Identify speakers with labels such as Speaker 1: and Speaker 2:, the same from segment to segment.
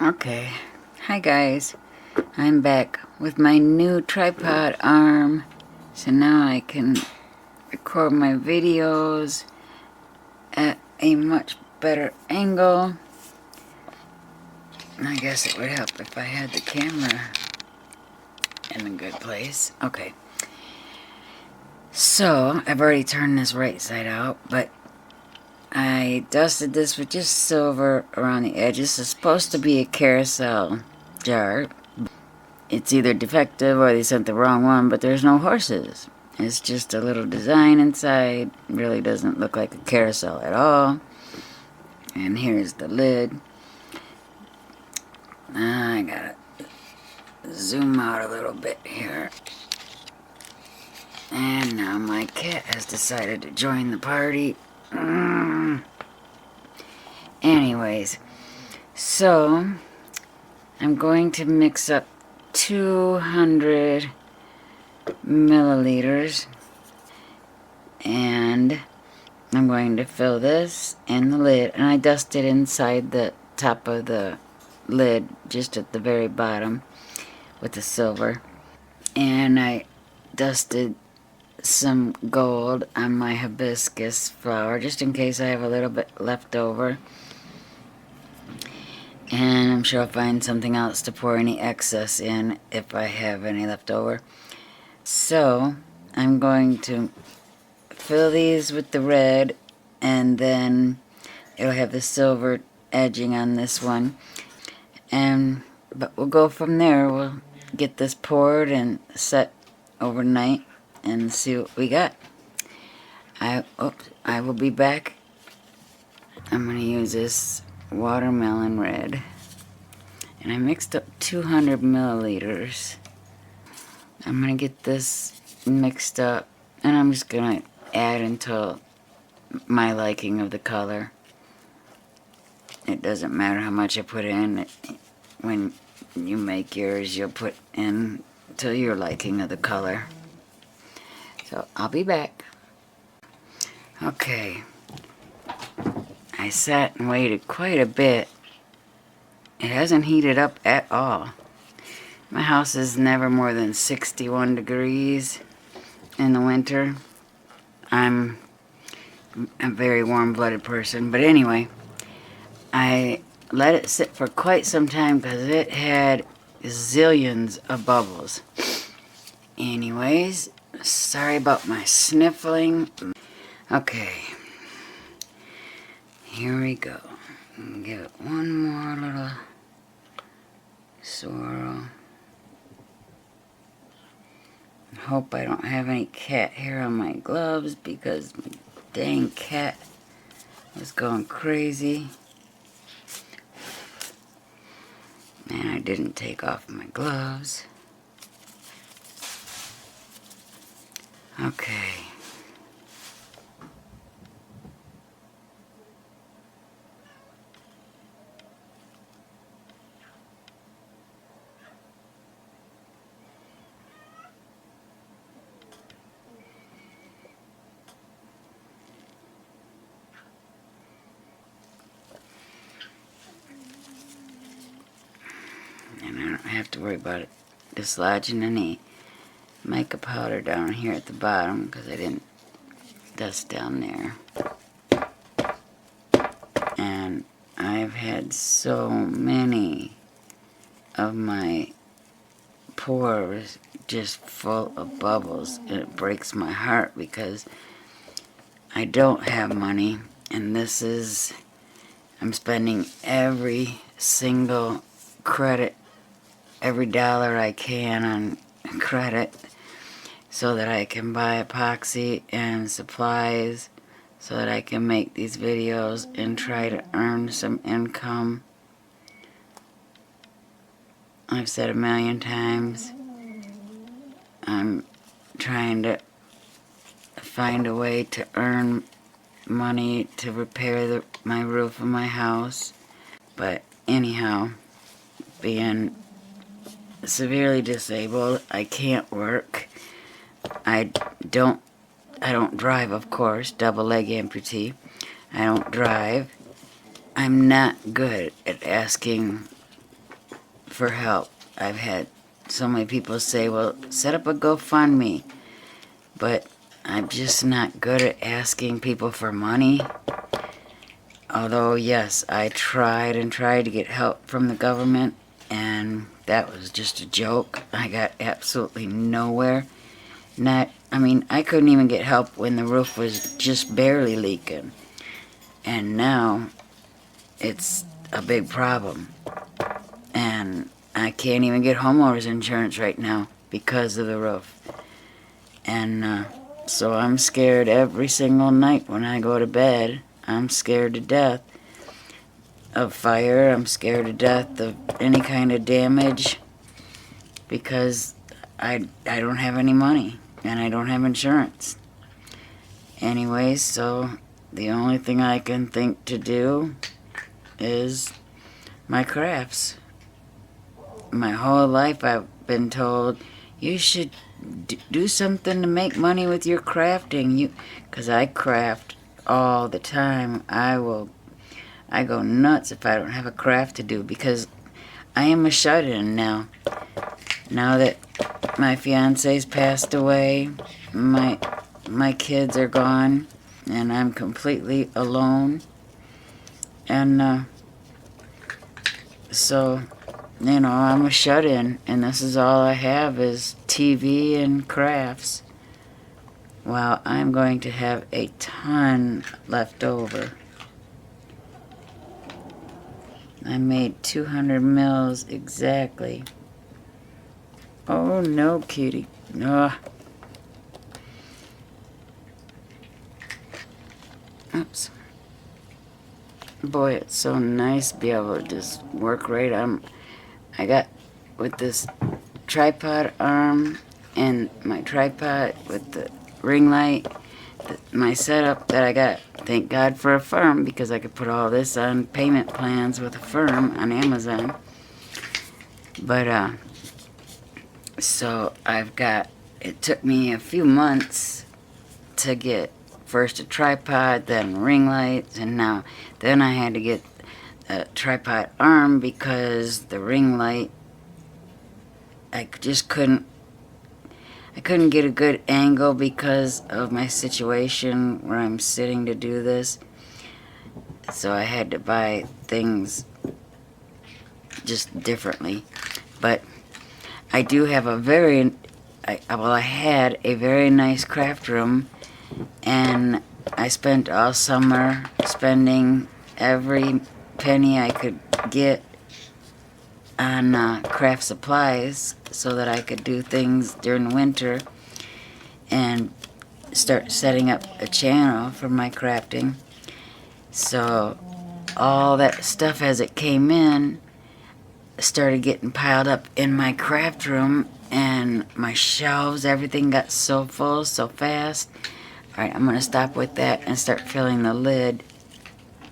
Speaker 1: Okay, hi guys, I'm back with my new tripod arm, so now I can record my videos at a much better angle. I guess it would help if I had the camera in a good place. Okay, so I've already turned this right side out, but I dusted this with just silver around the edges. It's supposed to be a carousel jar. It's either defective or they sent the wrong one, but there's no horses. It's just a little design inside. Really doesn't look like a carousel at all. And here's the lid. I gotta zoom out a little bit here. And now my cat has decided to join the party. Anyways, so I'm going to mix up 200 milliliters, and I'm going to fill this in the lid, and I dusted inside the top of the lid just at the very bottom with the silver, and I dusted some gold on my hibiscus flower just in case I have a little bit left over. And I'm sure I'll find something else to pour any excess in if I have any left over. So I'm going to fill these with the red, and then it'll have the silver edging on this one. But we'll go from there. We'll get this poured and set overnight and see what we got. I will be back. I'm going to use this watermelon red, and I mixed up 200 milliliters. I'm gonna get this mixed up, and I'm just gonna add until my liking of the color. It doesn't matter how much I put in. When you make yours, you'll put in to your liking of the color. So I'll be back. Okay, I sat and waited quite a bit. It hasn't heated up at all. My house is never more than 61 degrees in the winter. I'm a very warm-blooded person, but anyway, I let it sit for quite some time because it had zillions of bubbles. Anyways, sorry about my sniffling. Okay. Here we go. Give it one more little swirl. Hope I don't have any cat hair on my gloves because my dang cat was going crazy. And I didn't take off my gloves. Okay. And I don't have to worry about it dislodging any mica powder down here at the bottom because I didn't dust down there. And I've had so many of my pores just full of bubbles, and it breaks my heart because I don't have money, and this is, I'm spending every single credit, every dollar I can on credit so that I can buy epoxy and supplies so that I can make these videos and try to earn some income. I've said a million times, I'm trying to find a way to earn money to repair my roof of my house. But anyhow, being severely disabled, I can't work. I don't drive, of course, double leg amputee. I don't drive. I'm not good at asking for help. I've had so many people say, well, set up a GoFundMe. But I'm just not good at asking people for money. Although, yes, I tried and tried to get help from the government, and that was just a joke. I got absolutely nowhere. I couldn't even get help when the roof was just barely leaking. And now, it's a big problem. And I can't even get homeowners insurance right now because of the roof. And so I'm scared every single night when I go to bed. I'm scared to death of fire. I'm scared to death of any kind of damage because I don't have any money and I don't have insurance. Anyway, so the only thing I can think to do is my crafts. My whole life I've been told, you should do something to make money with your crafting. Because I craft all the time. I go nuts if I don't have a craft to do, because I am a shut-in now. Now that my fiance's passed away, my kids are gone, and I'm completely alone. And so, I'm a shut-in, and this is all I have is TV and crafts. Well, I'm going to have a ton left over. I made 200 mils exactly. Oh, no, kitty. No. Oops. Boy, it's so nice to be able to just work right on. I got with this tripod arm and my tripod with the ring light, my setup that I got. Thank God for a firm, because I could put all this on payment plans with a firm on Amazon. But so it took me a few months to get first a tripod, then ring lights, and then I had to get a tripod arm because the ring light, I couldn't get a good angle because of my situation where I'm sitting to do this. So I had to buy things just differently. But I do have I had a very nice craft room, and I spent all summer spending every penny I could get on craft supplies so that I could do things during the winter and start setting up a channel for my crafting. So all that stuff as it came in started getting piled up in my craft room, and my shelves, everything got so full so fast. Alright, I'm going to stop with that and start filling the lid,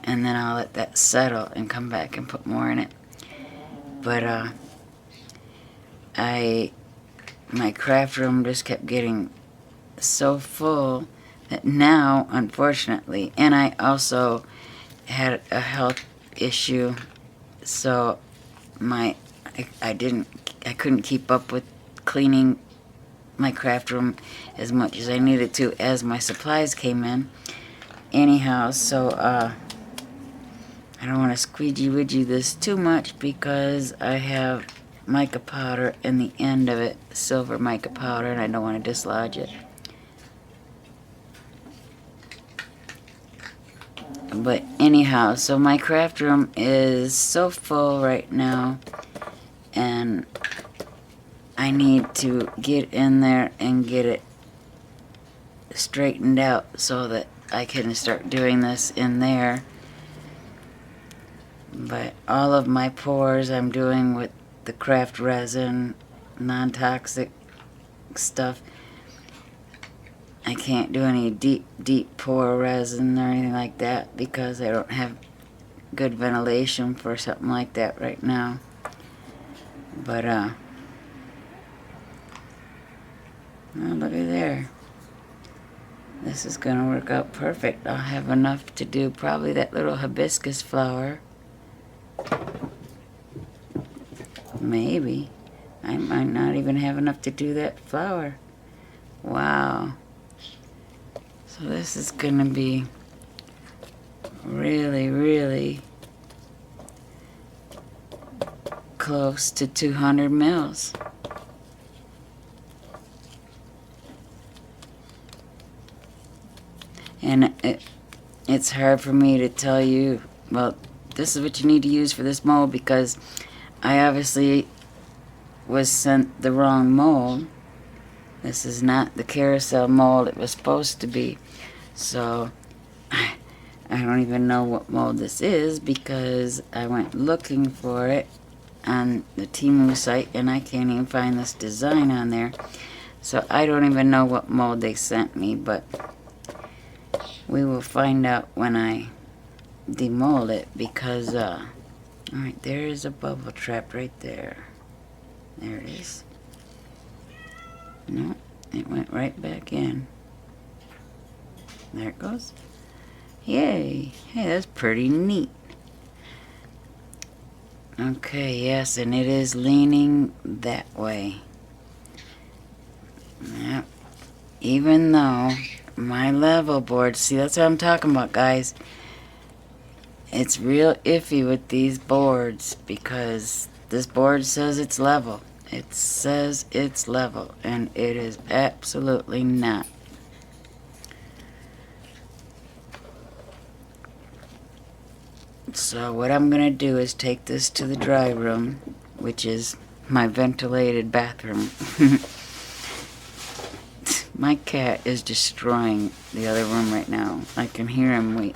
Speaker 1: and then I'll let that settle and come back and put more in it. But my craft room just kept getting so full that now, unfortunately, and I also had a health issue, so I couldn't keep up with cleaning my craft room as much as I needed to as my supplies came in. Anyhow, so I don't want to squeegee-widgee this too much because I have mica powder in the end of it, silver mica powder, and I don't want to dislodge it. But anyhow, so my craft room is so full right now, and I need to get in there and get it straightened out so that I can start doing this in there. But all of my pours I'm doing with the craft resin, non-toxic stuff. I can't do any deep pour resin or anything like that because I don't have good ventilation for something like that right now. But oh, look at there. This is gonna work out perfect. I'll have enough to do probably that little hibiscus flower. Maybe. I might not even have enough to do that flower. Wow. So this is gonna be really, really close to 200 mils. And it's hard for me to tell you, well, this is what you need to use for this mold, because I obviously was sent the wrong mold. This is not the carousel mold it was supposed to be. So I don't even know what mold this is, because I went looking for it on the TEMU site and I can't even find this design on there. So I don't even know what mold they sent me, but we will find out when I demold it, because alright, there is a bubble trap right there. There it is. No, it went right back in. There it goes. Yay. Hey, that's pretty neat. Okay, yes, and it is leaning that way. Yep. Even though my level board, see, that's what I'm talking about, guys. It's real iffy with these boards, because this board says it's level. It says it's level, and it is absolutely not. So what I'm going to do is take this to the dry room, which is my ventilated bathroom. My cat is destroying the other room right now. I can hear him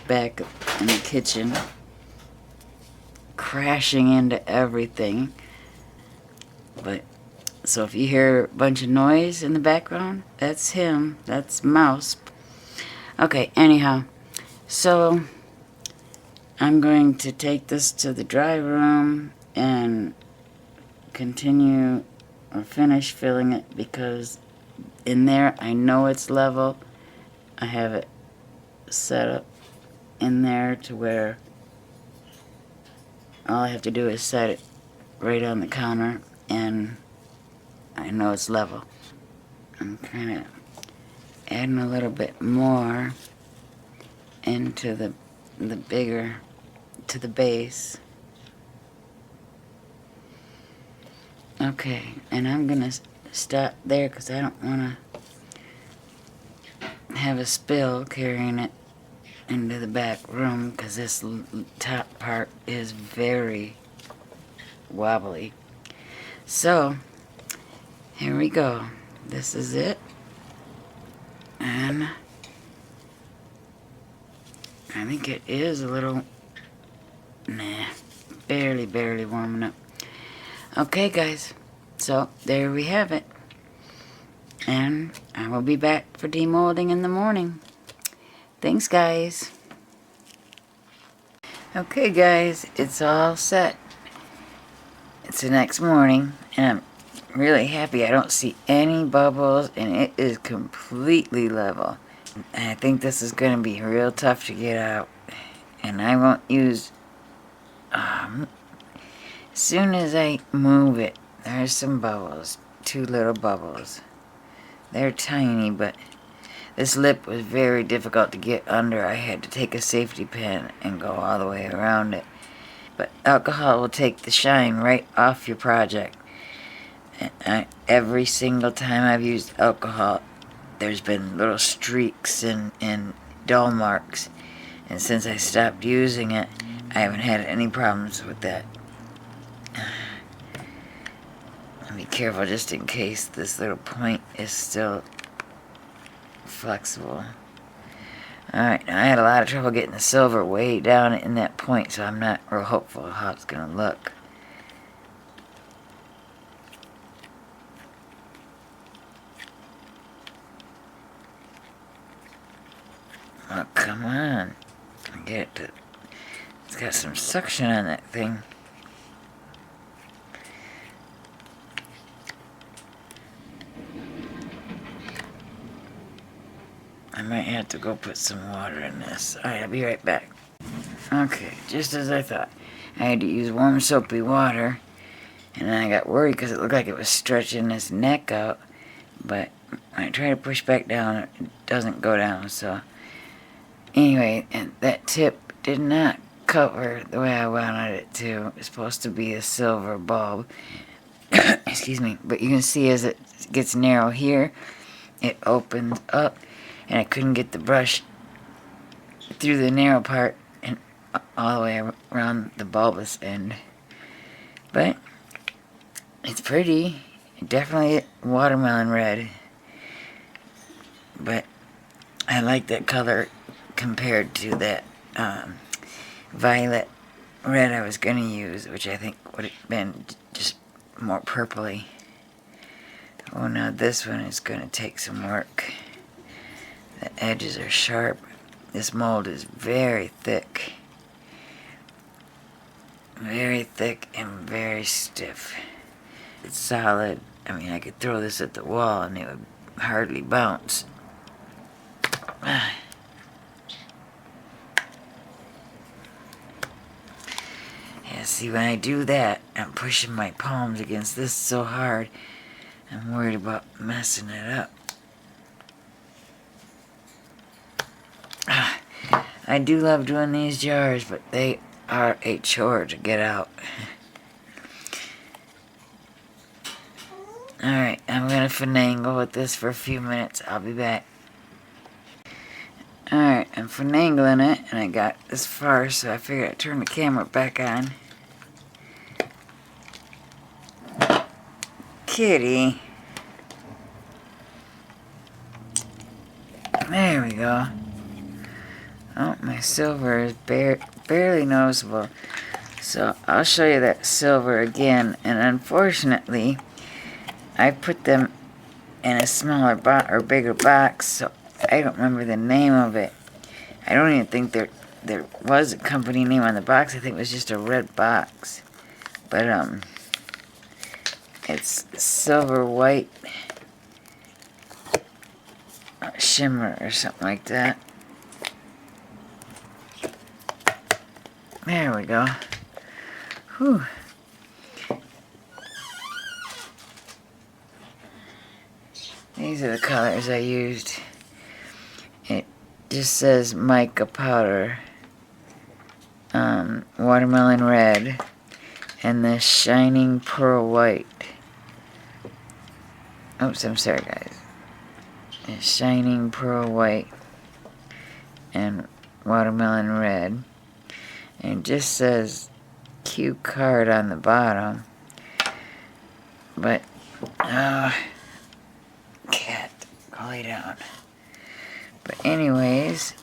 Speaker 1: back in the kitchen, crashing into everything. But so if you hear a bunch of noise in the background, that's him. That's Mouse. Okay, anyhow, so I'm going to take this to the dry room and continue or finish filling it, because in there I know it's level. I have it set up in there to where all I have to do is set it right on the counter and I know it's level. I'm kind of adding a little bit more into the bigger, to the base. Okay, and I'm gonna stop there because I don't want to have a spill carrying it into the back room, because this top part is very wobbly. So here we go. This is it, and I think it is a little, barely warming up. Okay, guys, so there we have it, and I will be back for demolding in the morning. Thanks, guys. Okay, guys, it's all set. It's the next morning, and I'm really happy I don't see any bubbles, and it is completely level. And I think this is going to be real tough to get out, and I won't use, as soon as I move it, there's some bubbles, 2 little bubbles. They're tiny, but this lip was very difficult to get under. I had to take a safety pin and go all the way around it. But alcohol will take the shine right off your project. And every single time I've used alcohol, there's been little streaks and dull marks. And since I stopped using it, I haven't had any problems with that. Be careful just in case this little point is still flexible. Alright, now I had a lot of trouble getting the silver way down in that point, so I'm not real hopeful how it's going to look. Oh, come on. Get it to... It's got some suction on that thing. I might have to go put some water in this. Alright, I'll be right back. Okay, just as I thought. I had to use warm soapy water And then I got worried because it looked like it was stretching his neck out. But when I try to push back down, it doesn't go down. So anyway, and that tip did not cover the way I wanted it to. It's supposed to be a silver bulb. Excuse me. But you can see as it gets narrow here, it opens up. And I couldn't get the brush through the narrow part and all the way around the bulbous end. But it's pretty. Definitely watermelon red. But I like that color compared to that violet red I was going to use, which I think would have been just more purpley. Oh, now this one is going to take some work. The edges are sharp. This mold is very thick. Very thick and very stiff. It's solid. I mean, I could throw this at the wall and it would hardly bounce. Yeah, see, when I do that, I'm pushing my palms against this so hard, I'm worried about messing it up. I do love doing these jars, but they are a chore to get out. Alright, I'm going to finagle with this for a few minutes. I'll be back. Alright, I'm finagling it, and I got this far, so I figured I'd turn the camera back on. Kitty. There we go. Oh, my silver is barely noticeable. So I'll show you that silver again. And unfortunately, I put them in a smaller box or bigger box, so I don't remember the name of it. I don't even think there was a company name on the box. I think it was just a red box. But it's silver white shimmer or something like that. There we go. Whew. These are the colors I used. It just says mica powder, watermelon red, and the shining pearl white. Oops, I'm sorry guys. It's shining pearl white and watermelon red. And it just says cue card on the bottom. But, cat, go lay down. But anyways,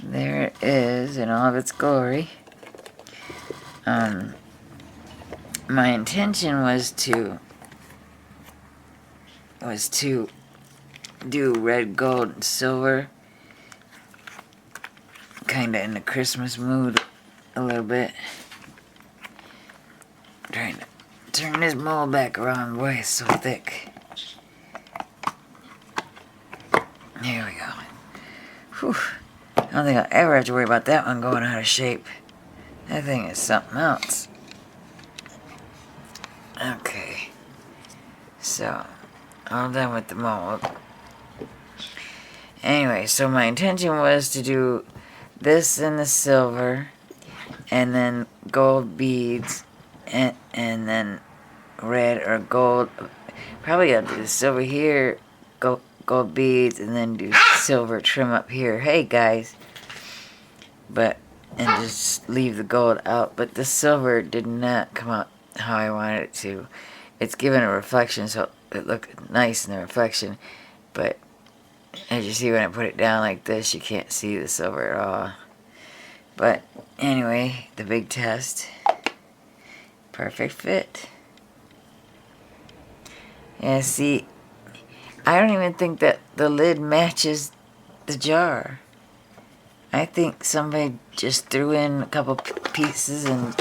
Speaker 1: there it is in all of its glory. My intention was to do red, gold, and silver, kinda in the Christmas mood a little bit. I'm trying to turn this mold back around. Boy, it's so thick. There we go. Whew. I don't think I'll ever have to worry about that one going out of shape. That thing is something else. Okay. So, all done with the mold. Anyway, so my intention was to do this in the silver, and then gold beads, and then red or gold. Probably I'll do the silver here, gold beads, and then do silver trim up here. Hey guys. And just leave the gold out. But the silver did not come out how I wanted it to. It's given a reflection, so it looked nice in the reflection. But as you see when I put it down like this, you can't see the silver at all. But anyway, the big test. Perfect fit. Yeah, see, I don't even think that the lid matches the jar. I think somebody just threw in a couple pieces and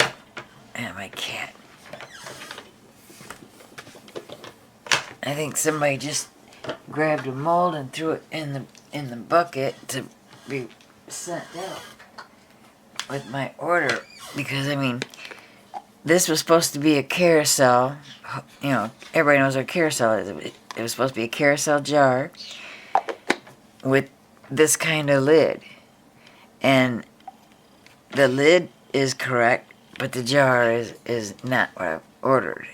Speaker 1: my cat. I think somebody just grabbed a mold and threw it in the bucket to be sent out with my order, because I mean, this was supposed to be a carousel. You know, everybody knows what a carousel is. It was supposed to be a carousel jar with this kind of lid. And the lid is correct, but the jar is not what I've ordered.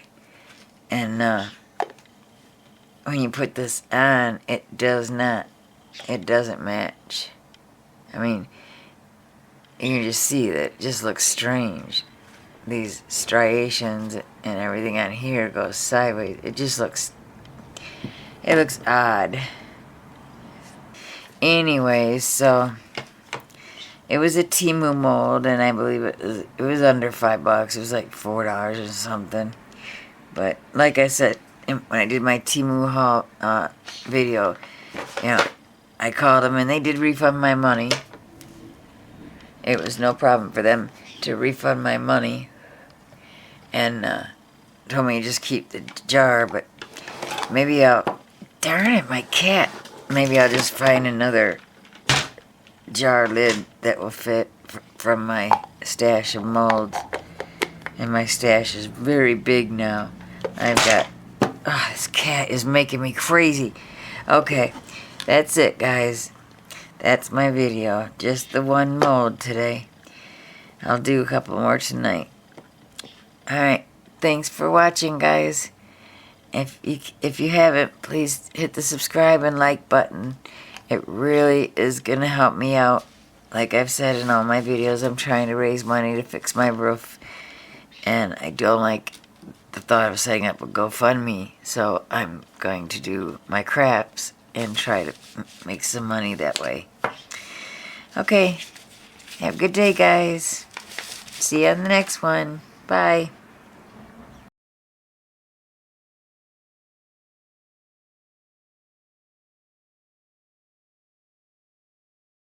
Speaker 1: And when you put this on, it doesn't match. I mean, you can just see that it just looks strange. These striations and everything on here goes sideways. It looks odd. Anyways, so it was a TEMU mold, and I believe it was under $5. It was like $4 or something. But like I said, when I did my TEMU haul video, you know, I called them and they did refund my money. It was no problem for them to refund my money, and told me to just keep the jar. But maybe darn it, my cat. Maybe I'll just find another jar lid that will fit from my stash of molds. And my stash is very big now. I've got... Oh, this cat is making me crazy. Okay, that's it, guys. That's my video. Just the one mold today. I'll do a couple more tonight. Alright, thanks for watching, guys. If you haven't, please hit the subscribe and like button. It really is going to help me out. Like I've said in all my videos, I'm trying to raise money to fix my roof. And I don't like the thought of setting up a GoFundMe. So I'm going to do my crafts and try to make some money that way. Okay. Have a good day, guys. See you on the next one. Bye.